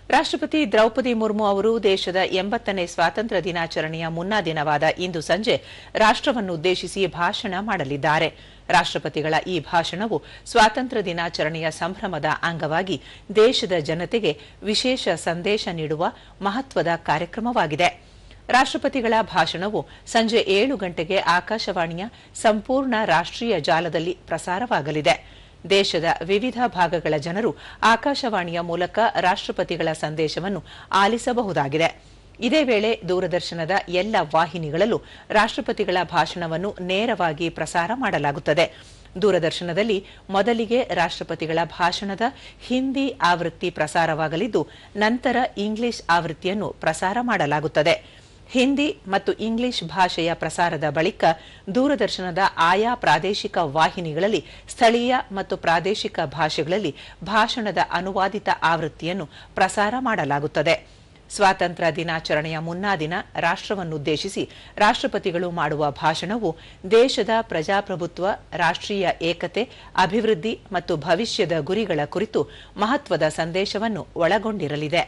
ರಾಷ್ಟ್ರಪತಿ ದ್ರೌಪದಿ ಮುರ್ಮು ಅವರು ದೇಶದ 80ನೇ ಸ್ವಾತಂತ್ರ್ಯ ದಿನಾಚರಣೆಯ ಮುನ್ನಾ ದಿನವಾದ ಇಂದು ಸಂಜೆ ರಾಷ್ಟ್ರವನ್ನುದ್ದೇಶಿಸಿ ಭಾಷಣ ಮಾಡಲಿದ್ದಾರೆ. ರಾಷ್ಟ್ರಪತಿಗಳ ಈ ಭಾಷಣವು ಸ್ವಾತಂತ್ರ್ಯ ದಿನಾಚರಣೆಯ ಸಂಭ್ರಮದ ಅಂಗವಾಗಿ ದೇಶದ ಜನತೆಗೆ ವಿಶೇಷ ಸಂದೇಶ ನೀಡುವ ಮಹತ್ವದ ಕಾರ್ಯಕ್ರಮವಾಗಿದೆ. ರಾಷ್ಟ್ರಪತಿಗಳ ಭಾಷಣವು ಸಂಜೆ 7 ಗಂಟೆಗೆ ಆಕಾಶವಾಣಿಯ ಸಂಪೂರ್ಣ ರಾಷ್ಟ್ರೀಯ ಜಾಲದಲ್ಲಿ ಪ್ರಸಾರವಾಗಲಿದೆ. ದೇಶದ ವಿವಿಧ ಭಾಗಗಳ ಜನರು ಆಕಾಶವಾಣಿಯ ಮೂಲಕ ರಾಷ್ಟ್ರಪತಿಗಳ ಸಂದೇಶವನ್ನು ಆಲಿಸಬಹುದಾಗಿದೆ. ಇದೇ ವೇಳೆ ದೂರದರ್ಶನದ ಎಲ್ಲ ವಾಹಿನಿಗಳಲ್ಲೂ ರಾಷ್ಟ್ರಪತಿಗಳ ಭಾಷಣವನ್ನು ನೇರವಾಗಿ ಪ್ರಸಾರ ಮಾಡಲಾಗುತ್ತದೆ. ದೂರದರ್ಶನದಲ್ಲಿ ಮೊದಲಿಗೆ ರಾಷ್ಟ್ರಪತಿಗಳ ಭಾಷಣದ ಹಿಂದಿ ಆವೃತ್ತಿ ಪ್ರಸಾರವಾಗಲಿದ್ದು, ನಂತರ ಇಂಗ್ಲಿಷ್ ಆವೃತ್ತಿಯನ್ನು ಪ್ರಸಾರ ಮಾಡಲಾಗುತ್ತದೆ. ಹಿಂದಿ ಮತ್ತು ಇಂಗ್ಲಿಷ್ ಭಾಷೆಯ ಪ್ರಸಾರದ ಬಳಿಕ ದೂರದರ್ಶನದ ಆಯಾ ಪ್ರಾದೇಶಿಕ ವಾಹಿನಿಗಳಲ್ಲಿ ಸ್ಥಳೀಯ ಮತ್ತು ಪ್ರಾದೇಶಿಕ ಭಾಷೆಗಳಲ್ಲಿ ಭಾಷಣದ ಅನುವಾದಿತ ಆವೃತ್ತಿಯನ್ನು ಪ್ರಸಾರ ಮಾಡಲಾಗುತ್ತದೆ. ಸ್ವಾತಂತ್ರ್ಯ ದಿನಾಚರಣೆಯ ಮುನ್ನಾ ದಿನ ರಾಷ್ಟ್ರವನ್ನುದ್ದೇಶಿಸಿ ರಾಷ್ಟ್ರಪತಿಗಳು ಮಾಡುವ ಭಾಷಣವು ದೇಶದ ಪ್ರಜಾಪ್ರಭುತ್ವ, ರಾಷ್ಟ್ರೀಯ ಏಕತೆ, ಅಭಿವೃದ್ಧಿ ಮತ್ತು ಭವಿಷ್ಯದ ಗುರಿಗಳ ಕುರಿತು ಮಹತ್ವದ ಸಂದೇಶವನ್ನು ಒಳಗೊಂಡಿರಲಿದೆ.